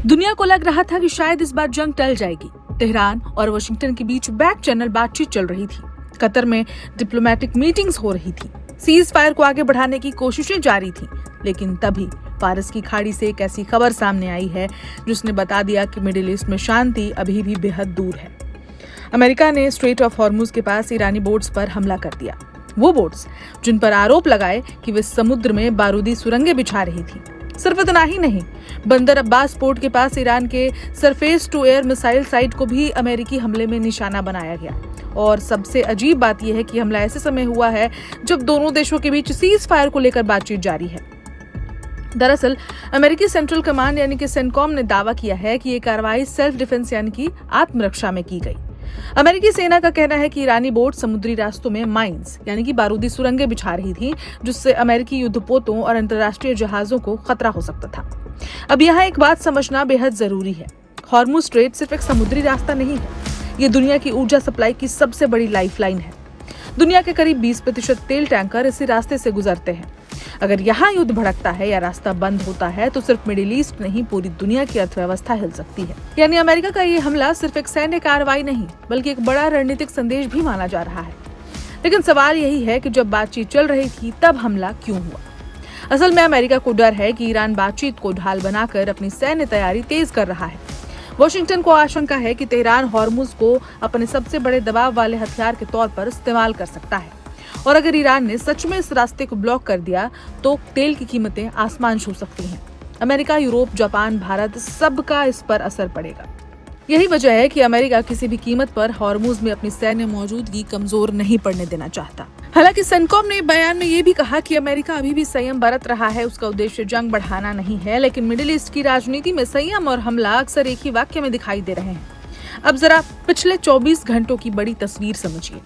दुनिया को लग रहा था कि शायद इस बार जंग टल जाएगी। तेहरान और वाशिंगटन के बीच बैक चैनल बातचीत चल रही थी। कतर में डिप्लोमेटिक मीटिंग्स हो रही थी। सीज फायर को आगे बढ़ाने की कोशिशें जारी थी। लेकिन तभी फारस की खाड़ी से एक ऐसी खबर सामने आई है जिसने बता दिया कि मिडिल ईस्ट में शांति अभी भी बेहद दूर है। अमेरिका ने स्ट्रेट ऑफ हॉर्मुज के पास ईरानी बोट्स पर हमला कर दिया। वो बोट्स जिन पर आरोप लगाए कि वे समुद्र में बारूदी सुरंगें बिछा रही थी। सिर्फ इतना ही नहीं, बंदर अब्बास पोर्ट के पास ईरान के surface to air missile site को भी अमेरिकी हमले में निशाना बनाया गया। और सबसे अजीब बात यह है कि हमला ऐसे समय हुआ है जब दोनों देशों के बीच सीज फायर को लेकर बातचीत जारी है। दरअसल अमेरिकी सेंट्रल कमांड यानी कि सेंटकॉम ने दावा किया है कि ये कार्रवाई सेल्फ डिफेंस यानी कि आत्मरक्षा में की गई। अमेरिकी सेना का कहना है कि ईरानी बोट समुद्री रास्तों में माइंस यानी कि बारूदी सुरंगें बिछा रही थी, जिससे अमेरिकी युद्धपोतों और अंतर्राष्ट्रीय जहाजों को खतरा हो सकता था। अब यहाँ एक बात समझना बेहद जरूरी है। हॉर्मुज स्ट्रेट सिर्फ एक समुद्री रास्ता नहीं है, ये दुनिया की ऊर्जा सप्लाई की सबसे बड़ी लाइफलाइन है। दुनिया के करीब 20% तेल टैंकर इसी रास्ते से गुजरते हैं। अगर यहाँ युद्ध भड़कता है या रास्ता बंद होता है तो सिर्फ मिडिल ईस्ट नहीं, पूरी दुनिया की अर्थव्यवस्था हिल सकती है। यानी अमेरिका का ये हमला सिर्फ एक सैन्य कार्रवाई नहीं बल्कि एक बड़ा रणनीतिक संदेश भी माना जा रहा है। लेकिन सवाल यही है कि जब बातचीत चल रही थी तब हमला क्यों हुआ? असल में अमेरिका को डर है कि ईरान बातचीत को ढाल बनाकर अपनी सैन्य तैयारी तेज कर रहा है। वाशिंगटन को आशंका है कि तेहरान हॉर्मुज को अपने सबसे बड़े दबाव वाले हथियार के तौर पर इस्तेमाल कर सकता है। और अगर ईरान ने सच में इस रास्ते को ब्लॉक कर दिया तो तेल की कीमतें आसमान छू सकती हैं। अमेरिका, यूरोप, जापान, भारत सबका इस पर असर पड़ेगा। यही वजह है कि अमेरिका किसी भी कीमत पर हॉर्मुज में अपनी सैन्य मौजूदगी कमजोर नहीं पड़ने देना चाहता। हालांकि सेंटकॉम ने बयान में ये भी कहा कि अमेरिका अभी भी संयम बरत रहा है। उसका उद्देश्य जंग बढ़ाना नहीं है, लेकिन मिडिल ईस्ट की राजनीति में संयम और हमला अक्सर एक ही वाक्य में दिखाई दे रहे हैं। अब जरा पिछले 24 घंटों की बड़ी तस्वीर समझिए।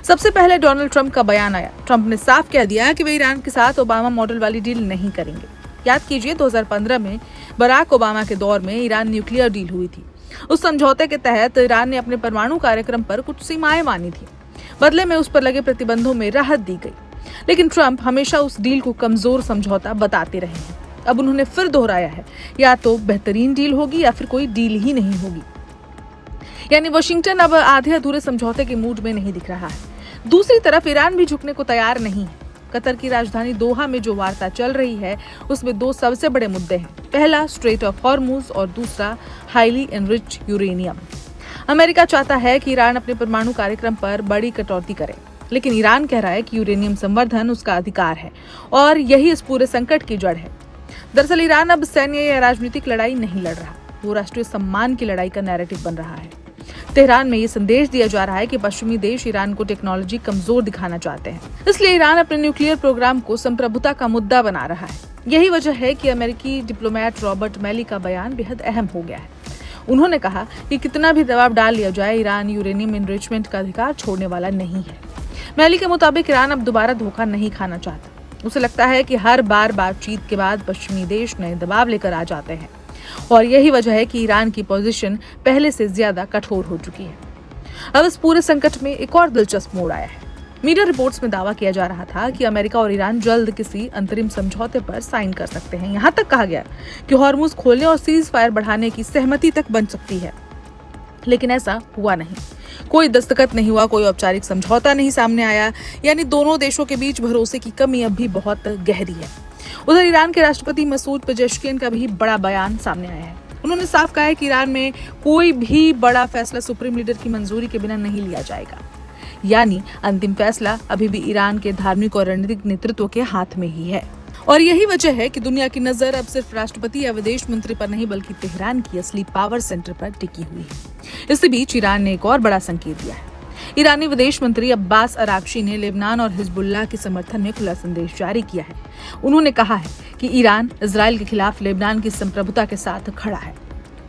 सबसे पहले डोनाल्ड ट्रंप का बयान आया। ट्रंप ने साफ कह दिया कि वे ईरान के साथ ओबामा मॉडल वाली डील नहीं करेंगे। याद कीजिए 2015 में बराक ओबामा के दौर में ईरान न्यूक्लियर डील हुई थी। उस समझौते के तहत ईरान ने अपने परमाणु कार्यक्रम पर कुछ सीमाएं मानी थी। बदले में उस पर लगे प्रतिबंधों में राहत दी गई। लेकिन ट्रंप हमेशा उस डील को कमजोर समझौता बताते रहे हैं। अब उन्होंने फिर दोहराया है, या तो बेहतरीन डील होगी या फिर कोई डील ही नहीं होगी। यानी वाशिंगटन अब आधे अधूरे समझौते के मूड में नहीं दिख रहा है। दूसरी तरफ ईरान भी झुकने को तैयार नहीं है। कतर की राजधानी दोहा में जो वार्ता चल रही है उसमें दो सबसे बड़े मुद्दे हैं। पहला स्ट्रेट ऑफ हॉर्मुज और दूसरा हाईली एनरिच्ड यूरेनियम। अमेरिका चाहता है कि ईरान अपने परमाणु कार्यक्रम पर बड़ी कटौती करे, लेकिन ईरान कह रहा है कि यूरेनियम संवर्धन उसका अधिकार है और यही इस पूरे संकट की जड़ है। दरअसल ईरान अब सैन्य या राजनीतिक लड़ाई नहीं लड़ रहा, वो राष्ट्रीय सम्मान की लड़ाई का नैरेटिव बन रहा है। तेहरान में ये संदेश दिया जा रहा है कि पश्चिमी देश ईरान को टेक्नोलॉजी कमजोर दिखाना चाहते हैं, इसलिए ईरान अपने न्यूक्लियर प्रोग्राम को संप्रभुता का मुद्दा बना रहा है। यही वजह है कि अमेरिकी डिप्लोमेट रॉबर्ट मैली का बयान बेहद अहम हो गया है। उन्होंने कहा कि कितना भी दबाव डाल लिया जाए, ईरान यूरेनियम एनरिचमेंट का अधिकार छोड़ने वाला नहीं है। मैली के मुताबिक ईरान अब दोबारा धोखा नहीं खाना चाहता। उसे लगता है कि हर बार बातचीत के बाद पश्चिमी देश नए दबाव लेकर आ जाते हैं और यही वजह है कि ईरान की पोजीशन पहले से ज्यादा कठोर हो चुकी है। अब इस पूरे संकट में एक और दिलचस्प मोड़ आया है। मीडिया रिपोर्ट्स में दावा किया जा रहा था कि अमेरिका और ईरान जल्द किसी अंतरिम समझौते पर साइन कर सकते हैं। यहाँ तक कहा गया कि हॉर्मुज खोलने और सीज फायर बढ़ाने की सहमति तक बन सकती है, लेकिन ऐसा हुआ नहीं। कोई दस्तखत नहीं हुआ, कोई औपचारिक समझौता नहीं सामने आया। यानी दोनों देशों के बीच भरोसे की कमी अब भी बहुत गहरी है। उधर ईरान के राष्ट्रपति मसूद पेजेश्कियन का भी बड़ा बयान सामने आया है। उन्होंने साफ कहा है कि ईरान में कोई भी बड़ा फैसला सुप्रीम लीडर की मंजूरी के बिना नहीं लिया जाएगा। यानी अंतिम फैसला अभी भी ईरान के धार्मिक और रणनीतिक नेतृत्व के हाथ में ही है। और यही वजह है कि दुनिया की नजर अब सिर्फ राष्ट्रपति या विदेश मंत्री पर नहीं बल्कि तेहरान की असली पावर सेंटर पर टिकी हुई है। इसी बीच ईरान ने एक और बड़ा संकेत दिया है। ईरानी विदेश मंत्री अब्बास अरागची ने लेबनान और हिजबुल्लाह के समर्थन में खुला संदेश जारी किया है। उन्होंने कहा है कि ईरान इजराइल के खिलाफ लेबनान की संप्रभुता के साथ खड़ा है।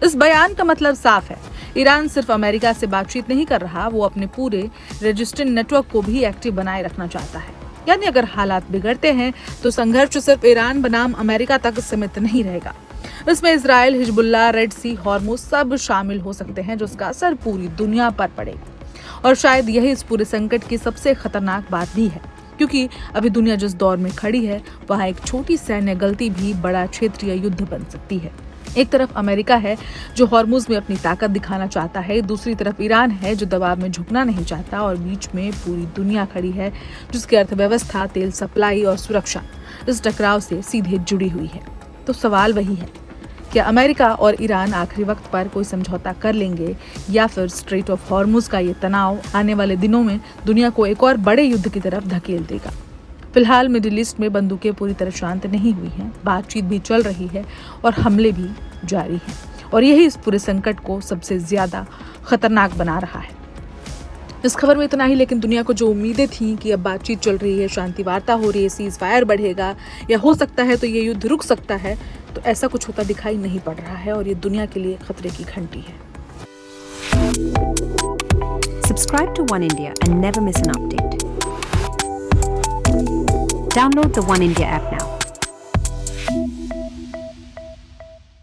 इस बयान का मतलब साफ है, ईरान सिर्फ अमेरिका से बातचीत नहीं कर रहा, वो अपने पूरे रेजिस्टेंट नेटवर्क को भी एक्टिव बनाए रखना चाहता है। यानी अगर हालात बिगड़ते हैं तो संघर्ष सिर्फ ईरान बनाम अमेरिका तक सीमित नहीं रहेगा। इसमें इजराइल, हिजबुल्लाह, रेड सी, हॉर्मुज सब शामिल हो सकते हैं, जिसका असर पूरी दुनिया पर पड़ेगा। और शायद यही इस पूरे संकट की सबसे खतरनाक बात भी है क्योंकि अभी दुनिया जिस दौर में खड़ी है वहाँ एक छोटी सैन्य गलती भी बड़ा क्षेत्रीय युद्ध बन सकती है। एक तरफ अमेरिका है जो हॉर्मुज में अपनी ताकत दिखाना चाहता है, दूसरी तरफ ईरान है जो दबाव में झुकना नहीं चाहता, और बीच में पूरी दुनिया खड़ी है जिसकी अर्थव्यवस्था, तेल सप्लाई और सुरक्षा इस टकराव से सीधे जुड़ी हुई है। तो सवाल वही है, क्या अमेरिका और ईरान आखिरी वक्त पर कोई समझौता कर लेंगे या फिर स्ट्रेट ऑफ हॉर्मुज का ये तनाव आने वाले दिनों में दुनिया को एक और बड़े युद्ध की तरफ धकेल देगा। फिलहाल मिडिल ईस्ट में बंदूकें पूरी तरह शांत नहीं हुई हैं, बातचीत भी चल रही है और हमले भी जारी हैं, और यही इस पूरे संकट को सबसे ज्यादा खतरनाक बना रहा है। इस खबर में इतना ही, लेकिन दुनिया को जो उम्मीदें थी कि अब बातचीत चल रही है, शांति वार्ता हो रही है, सीज फायर बढ़ेगा या हो सकता है तो ये युद्ध रुक सकता है, तो ऐसा कुछ होता दिखाई नहीं पड़ रहा है और ये दुनिया के लिए खतरे की घंटी है। Subscribe to One India and never miss an update. Download the One India app now.